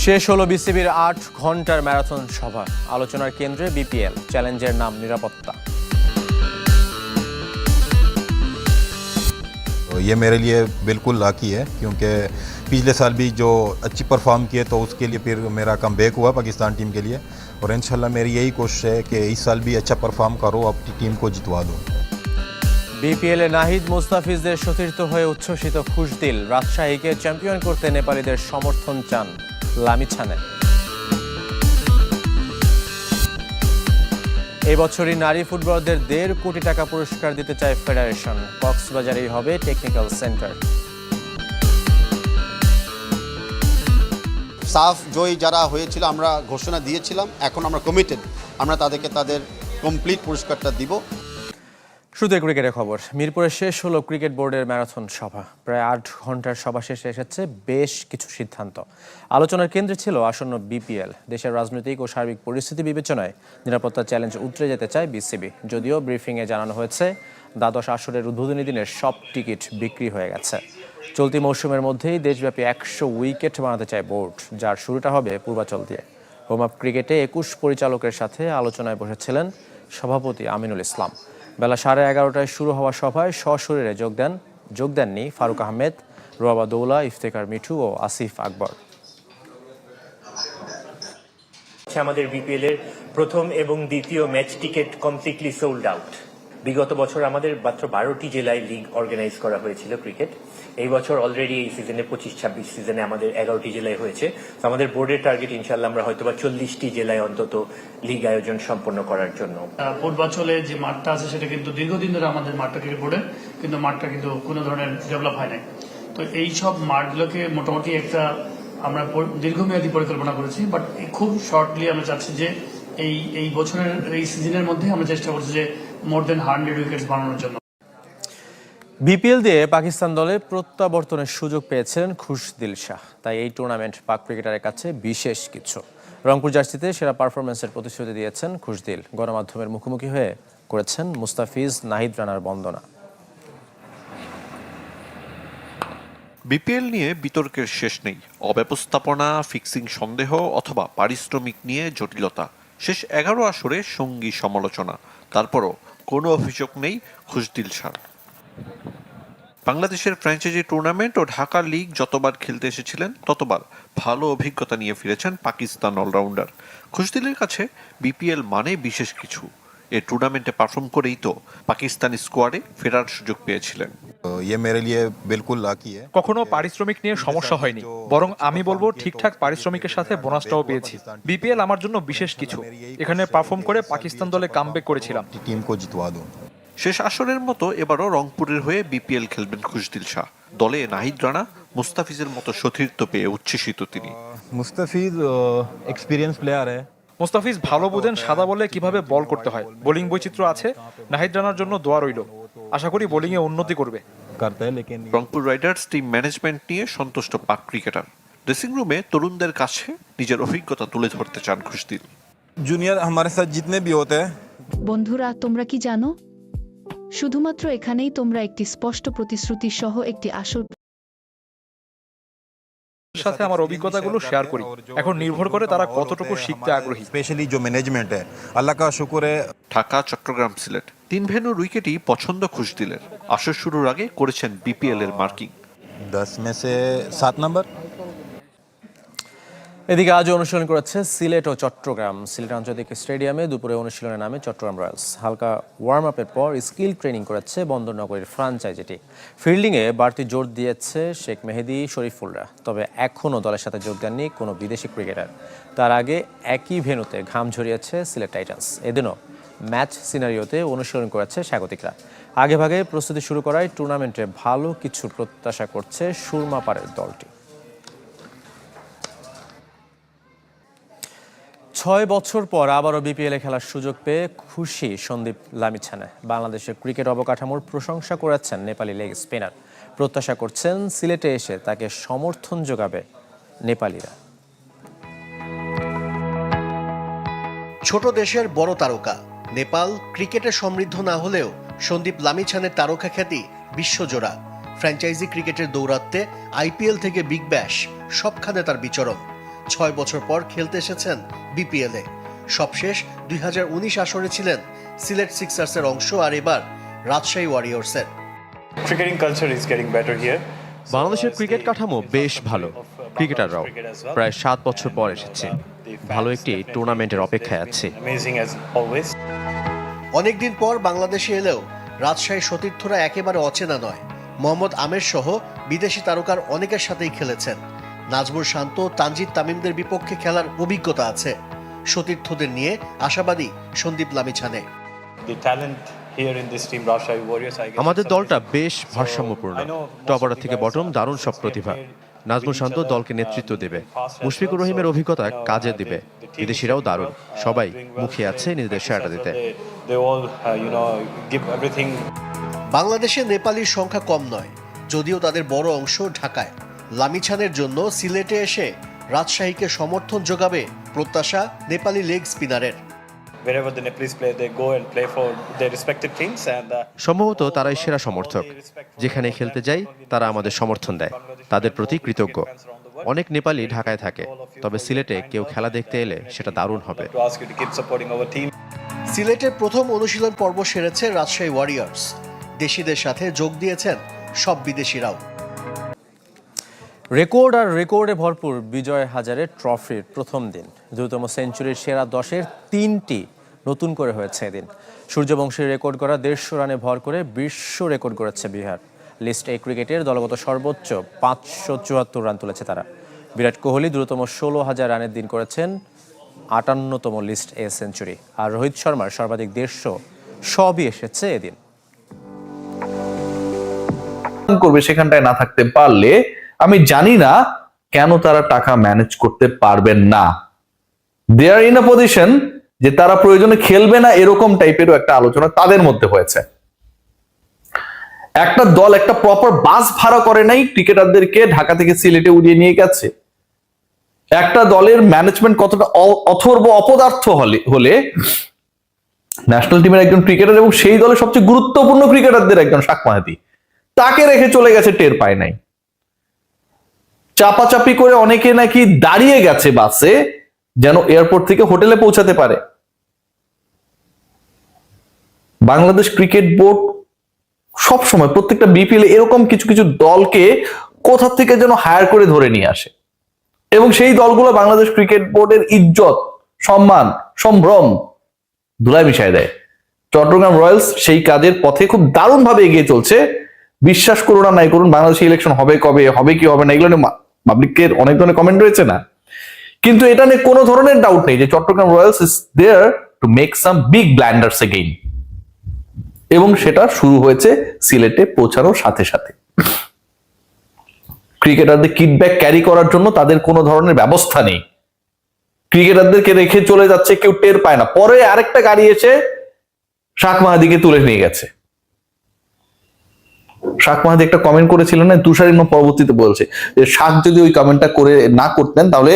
শেষ হলো বিসিবির 8 ঘন্টার ম্যারাথন সভা। আলোচনার কেন্দ্রে বিপিএল, চ্যালেঞ্জের নাম নিরাপত্তা। ये मेरे लिए बिल्कुल लाकी है क्योंकि पिछले साल भी जो अच्छी परफॉर्म किए तो उसके लिए फिर मेरा कमबैक हुआ पाकिस्तान टीम के लिए और इंशाल्लाह मेरी यही कोशिश है कि इस साल भी अच्छा परफॉर्म करो, अपनी टीम को जितवा दो। বিপিএলে নাহিদ মুস্তাফিজদের সতীর্থ হয়ে উচ্ছ্বসিত খুশদিল। রাজশাহীকে চ্যাম্পিয়ন করতে নেপালিদের সমর্থন চান লামিছানে। এই বছরই নারী ফুটবলারদের 1.5 কোটি টাকা পুরস্কার দিতে চায় ফেডারেশন। কক্সবাজারেই হবে টেকনিক্যাল সেন্টার। সাফ জয়ী যারা হয়েছিল আমরা ঘোষণা দিয়েছিলাম, এখন আমরা কমিটেড, আমরা তাদেরকে তাদের কমপ্লিট পুরস্কারটা দিব। শুধু ক্রিকেটের খবর। মিরপুরে শেষ হলো ক্রিকেট বোর্ডের ম্যারাথন সভা। প্রায় 8 ঘন্টার সভা শেষে এসেছে বেশ কিছু সিদ্ধান্ত। আলোচনার কেন্দ্রে ছিল আসন্ন বিপিএল। দেশের রাজনৈতিক ও সার্বিক পরিস্থিতি বিবেচনায় নিরাপত্তা চ্যালেঞ্জ উতরে যেতে চায় বিসিবি। যদিও ব্রিফিংয়ে জানানো হয়েছে দ্বাদশ আসরের উদ্বোধনী দিনের সব টিকিট বিক্রি হয়ে গেছে। চলতি মৌসুমের মধ্যেই দেশব্যাপী 100 উইকেট বানাতে চায় বোর্ড, যার শুরুটা হবে পূর্বাচল দিয়ে। হোম আপ ক্রিকেটে 21 পরিচালকের সাথে আলোচনায় বসেছিলেন সভাপতি আমিনুল ইসলাম। বেলা 11:30টায় শুরু হওয়া সভায় সশরীরে যোগ দেননি ফারুক আহমেদ, রোয়াবা দৌলা, ইফতেখার মিঠু ও আসিফ আকবর। আমাদের বিপিএল এর প্রথম এবং দ্বিতীয় match ticket completely sold out. বিগত বছর আমাদের মাত্র 12টি জেলায় লিগ অর্গানাইজ করা হয়েছিল ক্রিকেট। এই বছর অলরেডি এই সিজনে 25-26 সিজনে আমাদের 11টি জেলায় হয়েছে। তো আমাদের বোর্ডের টার্গেট ইনশাল্লাহ আমরা হয়তো বা 40টি জেলায় অন্তত লিগ আয়োজন সম্পন্ন করার জন্য। পূর্বাঞ্চলে যে মাঠটা আছে সেটা কিন্তু দীর্ঘদিন ধরে আমাদের মাঠটা ক্রিকেট বোর্ডের, কিন্তু মাঠটা কিন্তু কোনো ধরনের ডেভেলপ হয় নাই। তো এই সব মাঠগুলোকে মোটামুটি একটা আমরা দীর্ঘমেয়াদী পরিকল্পনা করেছি, বাট খুব শর্টলি আমরা চাচ্ছি যে এই বছরের এই সিজনের মধ্যে আমরা চেষ্টা করছি যে মোর দেন 100 উইকেটস বানানোর জন্য। বিপিএল দিয়ে পাকিস্তান দলে প্রত্যাবর্তনের সুযোগ পেয়েছেন খুশদিল শাহ। তাই এই টুর্নামেন্ট পাক ক্রিকেটারের কাছে বিশেষ কিছু। রংপুর জার্সিতে সেরা পারফরমেন্সের প্রতিশ্রুতি দিয়েছেন খুশদিল। গণমাধ্যমের মুখোমুখি হয়ে করেছেন মুস্তাফিজ, নাহিদ রানার বন্দনা। বিপিএল নিয়ে বিতর্কের শেষ নেই। অব্যবস্থাপনা, ফিক্সিং সন্দেহ অথবা পারিশ্রমিক নিয়ে জটিলতা, শেষ 11 আসরে সঙ্গী সমালোচনা, তারপরও কোনো অভিযোগ নেই খুশদিল শাহ। বাংলাদেশের ফ্র্যাঞ্চাইজি টুর্নামেন্ট ও ঢাকা লিগ যতবার খেলতে এসেছিলেন ততবার ভালো অভিজ্ঞতা নিয়ে ফিরেছেন পাকিস্তান অলরাউন্ডার। খুশদিলের কাছে বিপিএল মানে বিশেষ কিছু। এই টুর্নামেন্টে পারফর্ম করেই তো পাকিস্তানি স্কোয়াডে ফেরার সুযোগ পেয়েছিলেন। ये मेरे लिए बिल्कुल लाकी है। কখনো পারিশ্রমিক নিয়ে সমস্যা হয়নি, বরং আমি বলবো ঠিকঠাক পারিশ্রমিকের সাথে বোনাসটাও পেয়েছি। বিপিএল আমার জন্য বিশেষ কিছু। এখানে পারফর্ম করে পাকিস্তান দলে কামব্যাক করেছিলাম। टीम को जितवा दो। শেষ আসরের মতো এবারও রংপুরের হয়ে বিপিএল খেলবেন খুশদিল শাহ। দলে নাহিদ রানা, মুস্তাফিজের মতো সতীর্থ পেয়ে উচ্ছ্বসিত তিনি। मुस्तफिज एक्सपीरियंस प्लेयर है। মুস্তাফিজ ভালো বোঝেন সাদা বলে কিভাবে বল করতে হয়। বোলিং বৈচিত্র্য আছে। নাহিদ রানার জন্য দোয়া রইল। আশা করি বোলিংয়ে উন্নতি করবে। রংপুর রাইডার্স টিম ম্যানেজমেন্ট নিয়ে সন্তুষ্ট পাক ক্রিকেটার। ড্রেসিং রুমে তরুণদের কাছে নিজের অভিজ্ঞতা তুলে ধরতে চান খুশদিল। जूनियर हमारे साथ जितने भी होते हैं। বন্ধুরা, তোমরা কি জানো, শুধুমাত্র এখানেই তোমরা একটি স্পষ্ট প্রতিশ্রুতি সহ একটি আসল সাথে আমার অভিজ্ঞতাগুলো শেয়ার করি। এখন নির্ভর করে তারা কতটুকু শিখতে আগ্রহী। स्पेशली जो मैनेजमेंट है, अल्लाह का शुक्र है। ঢাকা, চট্টগ্রাম, সিলেট 3 ভেন্যুর উইকেটই পছন্দ খুশদিলের। আসর শুরুর আগে করেছেন বিপিএল এর মার্কিং। 10 में से 7 नंबर। এদিকে আজ অনুশীলন করেছে সিলেট ও চট্টগ্রাম। সিলেট আন্তর্জাতিক স্টেডিয়ামে দুপুরে অনুশীলনে নামে চট্টগ্রাম রয়্যালস। হালকা ওয়ার্ম আপের পর স্কিল ট্রেনিং করেছে বন্দরনগরীর ফ্রাঞ্চাইজিটি। ফিল্ডিংয়ে বাড়তি জোর দিয়েছে শেখ মেহেদী, শরীফুলরা। তবে এখনও দলের সাথে যোগ দেননি কোনো বিদেশি ক্রিকেটার। তার আগে একই ভেন্যুতে ঘাম ঝরিয়েছে সিলেট টাইটান্স। এদিনও ম্যাচ সিনারিওতে অনুশীলন করেছে স্বাগতিকরা। আগেভাগে প্রস্তুতি শুরু করায় টুর্নামেন্টে ভালো কিছু প্রত্যাশা করছে সুরমাপাড়ের দলটি। 6 বছর পর আবারও বিপিএলে খেলার সুযোগ পেয়ে খুশি সন্দীপ লামিছানে। বাংলাদেশের ক্রিকেট অবকাঠামোর প্রশংসা করেছেন নেপালি লেগ স্পিনার। প্রত্যাশা করছেন সিলেটে এসে তাকে সমর্থন যোগাবে নেপালিরা। ছোট দেশের বড় তারকা নেপাল ক্রিকেটে সমৃদ্ধ না হলেও সন্দীপ লামিছানের তারকা খ্যাতি বিশ্বজোড়া। ফ্র্যাঞ্চাইজি ক্রিকেটের দৌরাত্ম্যে আইপিএল থেকে বিগ ব্যাশ সবখানে তার বিচরণ। 6 বছর পর খেলতে এসেছেন বিপিএলে। সবশেষ 2019 আসরে ছিলেন সিলেট সিক্সার্সের অংশ, আর এবার রাজশাহী ওয়ারিয়র্সের। Cricketing culture is getting better here. বাংলাদেশের ক্রিকেট কাঠামো বেশ ভালো, ক্রিকেটাররাও প্রায় 7 বছর পর এসেছে। ভালো একটি টুর্নামেন্টের অপেক্ষায় আছে। Amazing as always. অনেকদিন পর বাংলাদেশে এলেও রাজশাহী সতীর্থরা একেবারে অচেনা নয়। মোহাম্মদ আমের সহ বিদেশি তারকার অনেকের সাথেই খেলেছেন। নাজমুল শান্ত, তানজিদ তামিমদের বিপক্ষে খেলার অভিজ্ঞতা আছে। সতীর্থদের নিয়ে আশাবাদী Sandeep Lamichhane. The talent here in this team, Rajshahi Warriors, I guess. আমাদের দলটা বেশ ভারসাম্যপূর্ণ, টপ অর্ডার থেকে বটম দারুণ সব প্রতিভা। নাজমুল শান্ত দলকে নেতৃত্ব দেবে, মুশফিকুর রহিমের অভিজ্ঞতা কাজে দিবে। বিদেশিরাও দারুণ, সবাই মুখিয়ে আছে নিজেদের সেরাটা দিতে। They all, give everything. বাংলাদেশে নেপালির সংখ্যা কম নয়, যদিও তাদের বড় অংশ ঢাকায়। লামিছানের জন্য সিলেটে এসে রাজশাহীকে সমর্থন যোগাবে প্রত্যাশা নেপালি লেগ স্পিনারের। Wherever the Nepalese play, they go and play for their respective teams, and সম্ভবত তারাই সেরা সমর্থক। যেখানে খেলতে যাই তারা আমাদের সমর্থন দেয়, তাদের প্রতি কৃতজ্ঞ। অনেক নেপালি ঢাকায় থাকে, তবে সিলেটে কেউ খেলা দেখতে এলে সেটা দারুণ হবে। to ask you to keep supporting our team. সিলেটের প্রথম অনুশীলন পর্ব সেরেছে রাজশাহী ওয়ারিয়র্স। দেশিদের সাথে যোগ দিয়েছেন সব বিদেশিরাও। রেকর্ড আর রেকর্ডে ভরপুর বিজয় হাজারে ট্রফির প্রথম দিন। দ্রুততম সেঞ্চুরির সেরা 10-এর 3টি নতুন করে হয়েছে এদিন। সূর্যবংশীর রেকর্ড করা 150 রানে ভর করে বিশ্ব রেকর্ড করেছে বিহার। লিস্ট এ ক্রিকেটের দলগত সর্বোচ্চ 574 রান তুলেছে তারা। বিরাট কোহলি দ্রুততম 16,000 রানের দিন করেছেন 58তম লিস্ট এ সেঞ্চুরি। আর রোহিত শর্মার সর্বাধিক 150 সবই এসেছে এদিন। করবে সেখানটায় না থাকতে পারলে আমি জানি না কেন তারা টাকা ম্যানেজ করতে পারবেন না। দে আর ইন আ পজিশন যে তারা প্রয়োজনে খেলবে না, এরকম টাইপেরও একটা আলোচনা তাদের মধ্যে হয়েছে। একটা দল একটা প্রপার বাস ভাড়া করে নাই, ক্রিকেটারদেরকে ঢাকা থেকে সিলেটে উড়িয়ে নিয়ে গেছে। একটা দলের ম্যানেজমেন্ট কতটা অথর্ব অপদার্থ হলে ন্যাশনাল টিমের একজন ক্রিকেটার এবং সেই দলের সবচেয়ে গুরুত্বপূর্ণ ক্রিকেটারদের একজন শাক মাহাদি, তাকে রেখে চলে গেছে, টের পায় নাই। চাপাচাপি করে অনেকে নাকি দাঁড়িয়ে গেছে বাসে যেন এয়ারপোর্ট থেকে হোটেলে পৌঁছাতে পারে। বাংলাদেশ ক্রিকেট বোর্ড সবসময় প্রত্যেকটা বিপিএল এরকম কিছু কিছু দলকে কোথা থেকে যেন হায়ার করে ধরে নিয়ে আসে এবং সেই দলগুলো বাংলাদেশ ক্রিকেট বোর্ডের ইজ্জত, সম্মান, সম্ভ্রম ধুলায় মিশায় দেয়। চট্টগ্রাম রয়্যালস সেই কাজের পথে খুব দারুণভাবে এগিয়ে চলছে। বিশ্বাস করুন আর নাই করুন, বাংলাদেশে ইলেকশন হবে কবে, হবে কি হবে না, এগুলো নিয়ে পাবলিকের অনেক ধরনের কমেন্ট রয়েছে না, কিন্তু এটা নিয়ে কোনো ধরনের ডাউট নেই যে Chattogram royals is there to make some big blunders again, এবং সেটা শুরু হয়েছে সিলেটে পৌঁছানোর সাথে সাথে। ক্রিকেটারদের কিডব্যাক ক্যারি করার জন্য তাদের কোনো ধরনের ব্যবস্থা নেই। ক্রিকেটারদেরকে রেখে চলে যাচ্ছে, কেউ টের পায় না। পরে আরেকটা গাড়ি এসে শাক মাহাদিকে তুলে নিয়ে গেছে। শাক মাহাদি একটা কমেন্ট করেছিলেন না, তুষার ইমাম পরবর্তীতে বলছে যে শাক যদি ওই কমেন্টটা করে না করতেন তাহলে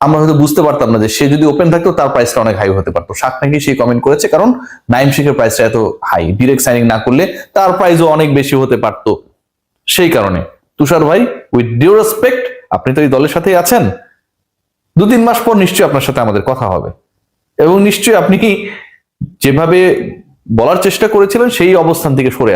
আমরা হয়তো বুঝতে পারতাম না যে সে যদি ওপেন থাকতো তার প্রাইসটা অনেক হাই হতে পারতো। শাক নাকি সেই কমেন্ট করেছে কারণ নাইম শেখের প্রাইসটা এত হাই, ডিরেক্ট সাইনিং না করলে তার প্রাইসও অনেক বেশি হতে পারতো। সেই কারণে তুষার ভাই, উইথ ডিউ রেসপেক্ট, আপনি তো এই দলের সাথেই আছেন, 2-3 মাস পর নিশ্চয়ই আপনার সাথে আমাদের কথা হবে এবং নিশ্চয়ই আপনি কি যেভাবে বলার চেষ্টা করেছিলেন সেই অবস্থান থেকে সরে আসেন।